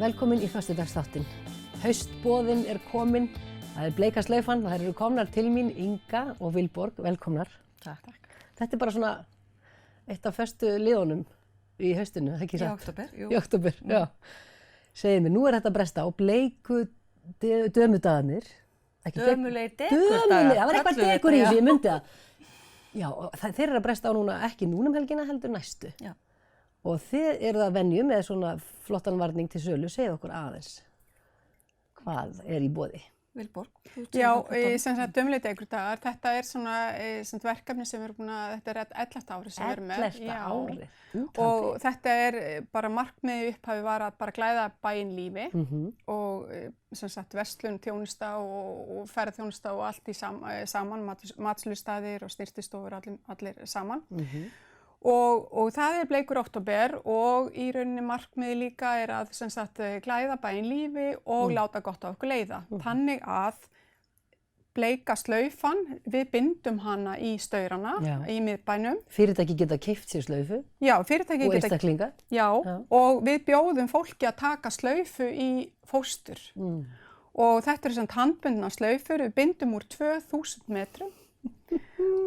Velkomin í föstudagsþáttinn. Haustboðinn komin, það bleika slaufan, það eru komnar til mín Inga og Vilborg, velkomnar. Takk. Þetta bara svona eitt af föstu liðunum í haustinu, ekki satt? Í október, jú. Í október, já. Segðu mér, nú þetta að bresta á bleiku dömudagarnir. Dömulegir dekurdagar. Það var eitthvað dekur í þessu, ég myndi það. Já, og þeir eru að bresta á núna, ekki núna helgina heldur næstu. Já. Og þið eruð að venju með svona flottan varning til sölu, segið okkur aðeins. Hvað í boði? Vilborg. Já, sem sagt dömulegir dekurdagar, þetta svona verkefni sem við erum búin að, þetta 11. árið sem við erum með. 11. árið. Og þetta bara markmiðið upphafi var að bara glæða bæinn lífi og sem sagt verslun, þjónusta og ferðarþjónusta og allt í saman, matsölustaðir og snyrtistofur allir saman. Og það bleikur október og í rauninni markmiðið líka að sem sagt glæða bæinn lífi og láta gott á okkur leiða. Þannig að bleika slaufan, við bindum hana í staurana í miðbænum. Fyrirtæki geta keypt sér slaufu. Já, fyrirtæki og einstaklingar. Já, og við bjóðum fólki að taka slaufu í fóstur. Og þetta sem handbundna slaufur, við bindum úr 2000 metrum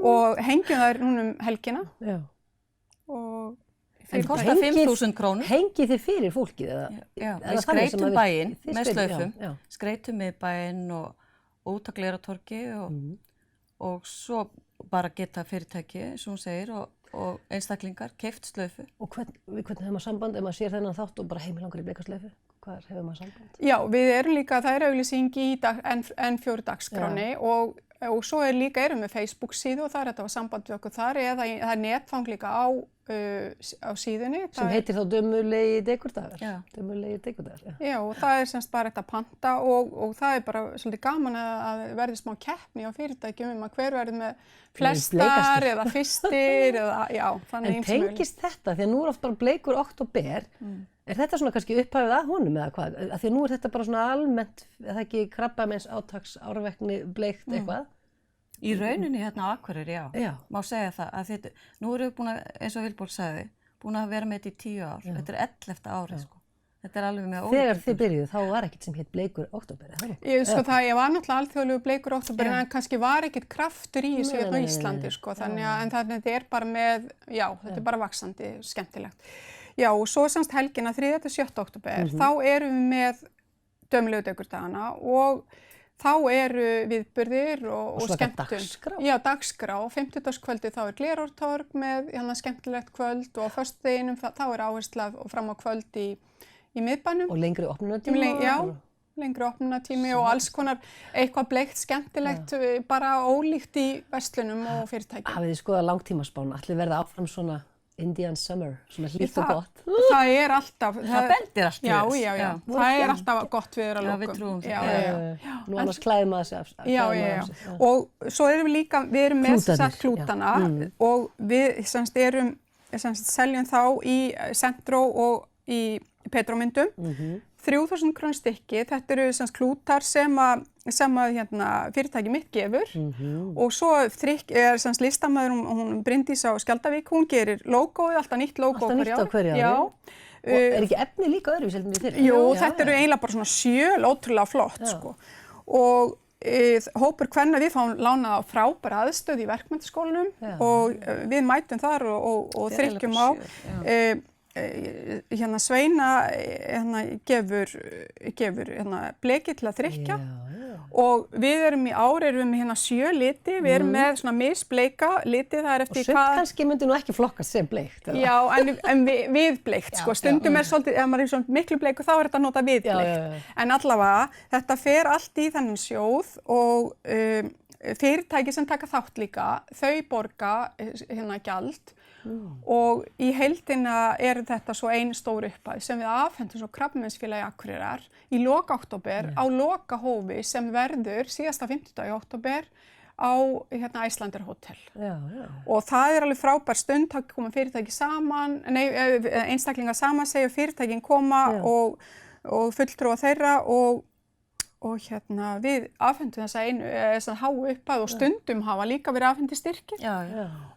og hengjum þær núna helgina. Já. Það kostar 5.000 krónur. Hengið þið fyrir fólkið eða? Já, við skreytum bæinn með slaufum, skreytum miðbæinn og út á Glerártorgi og svo bara geta fyrirtæki, eins og hún segir, og einstaklingar keypt slaufu. Og hvernig hefur maður samband ef maður sér þennan þátt og bara heimilangur í bleika slaufu? Hvað hefur maður samband? Já, við erum líka, það auglýsing í N4 dagskráni og svo erum við Facebook síðu og það þetta var samband við okkur þar eða það netfang líka á síðunni. Sem heitir þá dömulegir dekurdagar. Já. Dömulegir dekurdagar. Já, og það semst bara þetta panta og það bara svolítið gaman að verði smá keppni á fyrirtækjum að hver verður með flestar eða fyrstir eða já. En tengist þetta, því að nú oft bara bleikur október, þetta svona kannski upphafið að honum eða hvað? Því að nú þetta bara svona almennt, það ekki krabbameins átaks árvekni bleikt eitthvað? Í rauninni hérna á Akureyri, já. Má segja það að þetta, nú erum við búin að, eins og Vilborg sagði, búin að vera með þetta í 10 ár. Þetta 11. árið, sko. Þetta alveg með ólíkindum. Þegar þið byrjuðu, þá var ekkert sem hétt bleikur október, eða? Ég var náttúrulega alþjóðlegur bleikur október, en kannski var ekkert kraftur í þessu hérna á Íslandi, sko. Þannig að, en þetta bara með, já, þetta bara vaxandi, skemmtilegt. Já, og svo semst helgina 3. til 7. október, þá erum við með dömulegu dekurdagana og þá viðburðir og skemmtun. Dagskrá? Já, dagskrá. Á 50-dagskvöldi þá Glerártorg með skemmtilegt kvöld og á föstudeginum þá áhersla og fram á kvöld í miðbænum. Og lengri opnunartími? Já, lengri opnunartími og alls konar eitthvað bleikt skemmtilegt, bara ólíkt í verslunum og fyrirtækjum. Hafið þið skoðað langtímaspána? Ætli verða áfram svona Indian summer, svona hlýtt og gott? Það alltaf. Það bendir alltaf. Já. Það alltaf gott viður að lokum. Já, við trúum það. Nú annars klæðir maður sig af. Já. Og svo erum við líka, við erum með þessar klútana og við seljum þá í Centro og í Petromyndum. 3.000 krónur stykki, þetta eru klútar sem fyrirtæki mitt gefur og svo listamaður, hún Bryndís á Skjaldavík, hún gerir logoið, alltaf nýtt logo hverju ári. Já. Og ekki efni líka öðruvísi heldur en í fyrra? Jú, þetta eru eiginlega bara svona sjöl, ótrúlega flott, sko. Og hópur kvenna, við fáum lánað á frábæra aðstöð í verkmenntaskólanum og við mætum þar og þrykkjum á. Sveina gefur bleki til að þrykkja og við erum í ár með 7 liti, við erum með svona misbleika liti, það eftir hvað... Og sumt kannski myndi nú ekki flokkast sem bleikt, eða? Já, en við bleikt, sko, stundum svolítið, ef maður svona miklu bleiku þá þetta að nota við bleikt. En allavega, þetta fer allt í þennan sjóð og fyrirtæki sem taka þátt líka, þau borga gjald. Og í heildina þetta svo ein stór upphæð sem við afhendum svo Krabbameinsfélagi Akureyrar í lok október á lokahófi sem verður síðasta 50. í október á Icelandair Hotel. Og það alveg frábær stund, þá koma fyrirtæki saman, einstaklingar saman, segja fyrirtækin koma og fulltrúa þeirra og við afhendum þessa háu upphæð og stundum hafa líka verið afhendir styrkir.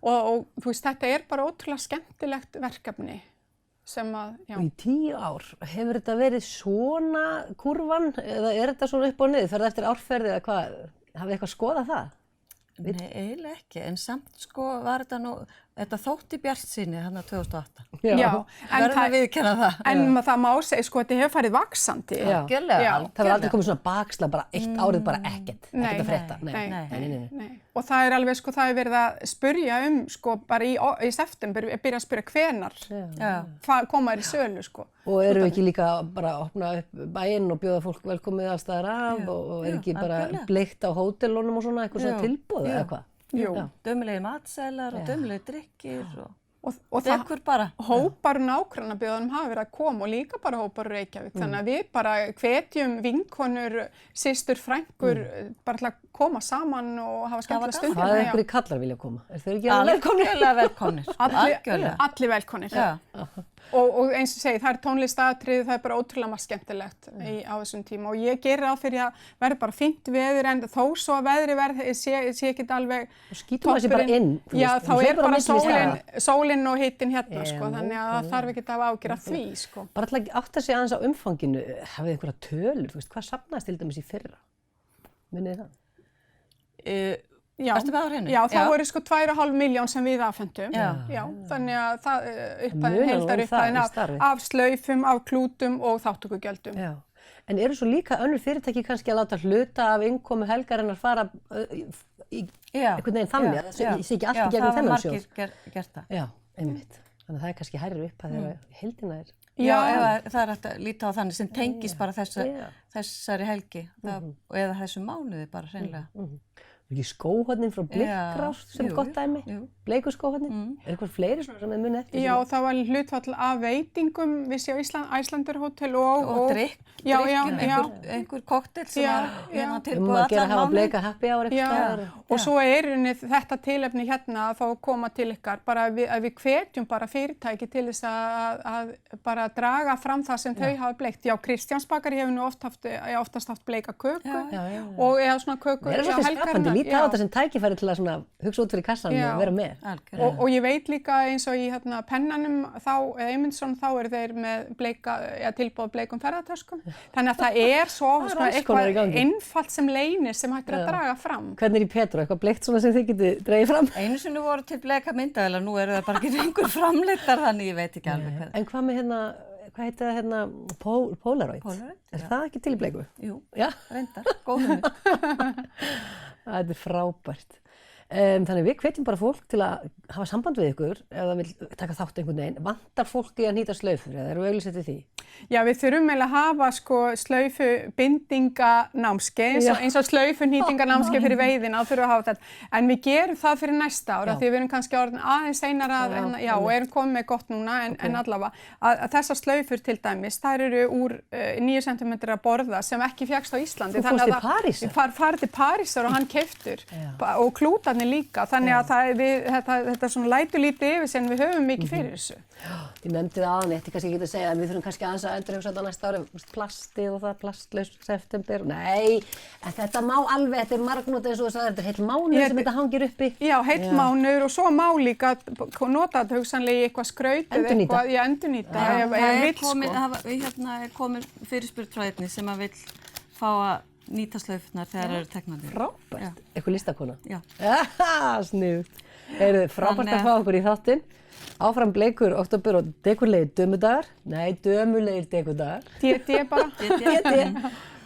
Og þú veist, þetta bara ótrúlega skemmtilegt verkefni sem að, já. Og í 10 ár, hefur þetta verið svona kurvan eða er þetta svona upp og niður? Fer það eftir árferði eða hvað? Hafið eitthvað skoðað það? Nei, eiginlega ekki, en samt sko var þetta nú, þetta þótti bjartsýni hann 2008. Já, verðum að viðurkenna það. En það má segja, sko, þetta hefur farið vaxandi. Algjörlega. Það var aldrei komið svona bakslag, bara eitt árið bara ekkert að frétta. Nei. Og það er alveg, sko, það er verið að spurja sko, bara í september, byrja að spyrja hvenar koma þær í sölu, sko. Og eru ekki líka bara að opna upp bæinn og bjóða fólk velkomið alls staðar af og er ekki bara bleikt á hótelunum og svona eitthvað svona tilboð eða hvað? Jú. Dömulegi matseðlar og dömulegi drykkir og dekur bara. Hópar nágrannabjóðunum hafa verið að koma og líka bara hópar úr Reykjavík. Þannig að við bara hvetjum vinkonur, systur, frænkur bara til að koma saman og hafa skemmtilega stund. Það er einhverjir kallar vilja koma. Er þau ekki alveg velkomnir? Allir velkomnir. Og eins og segi, það er tónlistatriði, það er bara ótrúlega margt skemmtilegt á þessum tíma og ég gerir ráð fyrir að verði bara fínt veður en þó svo að veðri sé ekki alveg toppurinn. Og skýtum það sér bara inn. Já, þá er bara sólinn og hitinn hérna, sko, þannig að það þarf ekki að hafa ágjör af því, sko. Bara til að átta sig aðeins á umfanginu, hafið einhverja tölur, þú veist, hvað safnaðist til dæmis í fyrra? Munið það? Já, þá eru sko 2,5 milljón sem við afhendum. Já, þannig að það heildar upphæðin af slaufum, af klútum og þátttökugjöldum. Já, en eru svo líka önnur fyrirtæki kannski að láta hluta af innkomu helgarinnar fara í einhvern veginn þannig að það sé ekki allt í gegnum þennan sjóð? Já, það var margir gert það. Já, einmitt. Þannig að það er kannski hærri upphæð þegar heildina er. Já, það er hægt að líta á þannig sem tengist bara þessari helgi eða þessu mánuði bara hreinlega. Ekki skóhornin frá Blikkrás sem gott dæmi, bleikuskóhornin. Er eitthvað fleiri svona sem þið munið eftir? Já, það var hlutfall af veitingum, við séum Icelandair Hotel og drykkjum, einhver kokteil sem var tilbúið allan að hafa bleika happy hour eitthvað staðar. Og svo er þetta tilefni hérna að fá að koma til ykkar, bara að við hvetjum bara fyrirtæki til þess að bara draga fram það sem þau hafa bleikt. Já, Kristjánsbakari hefur nú oftast haft bleika köku og eða svona köku á helgarnar. Líta á þetta sem tækifæri til að hugsa út fyrir kassan og vera með. Og ég veit líka eins og í Pennanum Eymundsson þá eru þeir með tilboð bleikum ferðatöskum. Þannig að það er svo eitthvað einfalt sem leynir sem hægt að draga fram. Hvernig er í Petru? Eitthvað bleikt svona sem þið getið dregið fram? Einu sinni voru til bleika myndavélar, nú eru það bara ekki einhver framleitar þannig ég veit ekki alveg hvað. En hvað með hvað heitir það Polaroid? Er það ekki til í bleiku? Jú, reyndar, góðum við. Það er frábært. Þannig við hvetjum bara fólk til að hafa samband við ykkur ef það vil taka þátt einhvern veginn. Vantar fólki að nýta slaufur eða eru auglýst eftir því? Já, við þurfum eiginlega að hafa slaufubindinganámskeið eins og slaufunýtinganámskeið fyrir veiðina, þá þurfum við að hafa þetta. En við gerum það fyrir næsta ára því við erum kannski orðin aðeins seinara og erum komið með gott núna en allavega. Þessar slaufur til dæmis, þær eru úr 9 cm borða sem ekki fékkst á Íslandi. Þú fórst til Parísar? Ég farið til Parísar og hann keyptur og klútarnir líka. Þannig að þetta svona lætur lítið yfir sem við höfum mikið fyrir þessu. Ég nefndi það aðan, ég kannski ekki að segja en við þurfum kannski aðeins að endurhugsa þetta á næsta ári, plastið og það, plastlaus september, nei, en þetta má alveg, þetta er margnótið eins og þess að þetta er heill mánuður sem þetta hangir uppi. Já, heill mánuður og svo má líka nota þetta hugsanlega í eitthvað skraut eða eitthvað, endurnýta, ef vill sko. Hérna er komin fyrirspurn frá einni sem að vill fá að nýta slaufurnar þegar eru teknandi. Frábært, eitthvað listakona? Já. Sniðugt. Frábært að fá okkur í þáttinn. Áfram bleikur október og dekurlegir dömudagar. Nei, dömulegir dekurdagar. DD bara. DD.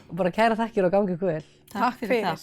Og bara kæra þakkir og gangi ykkur vel. Takk fyrir.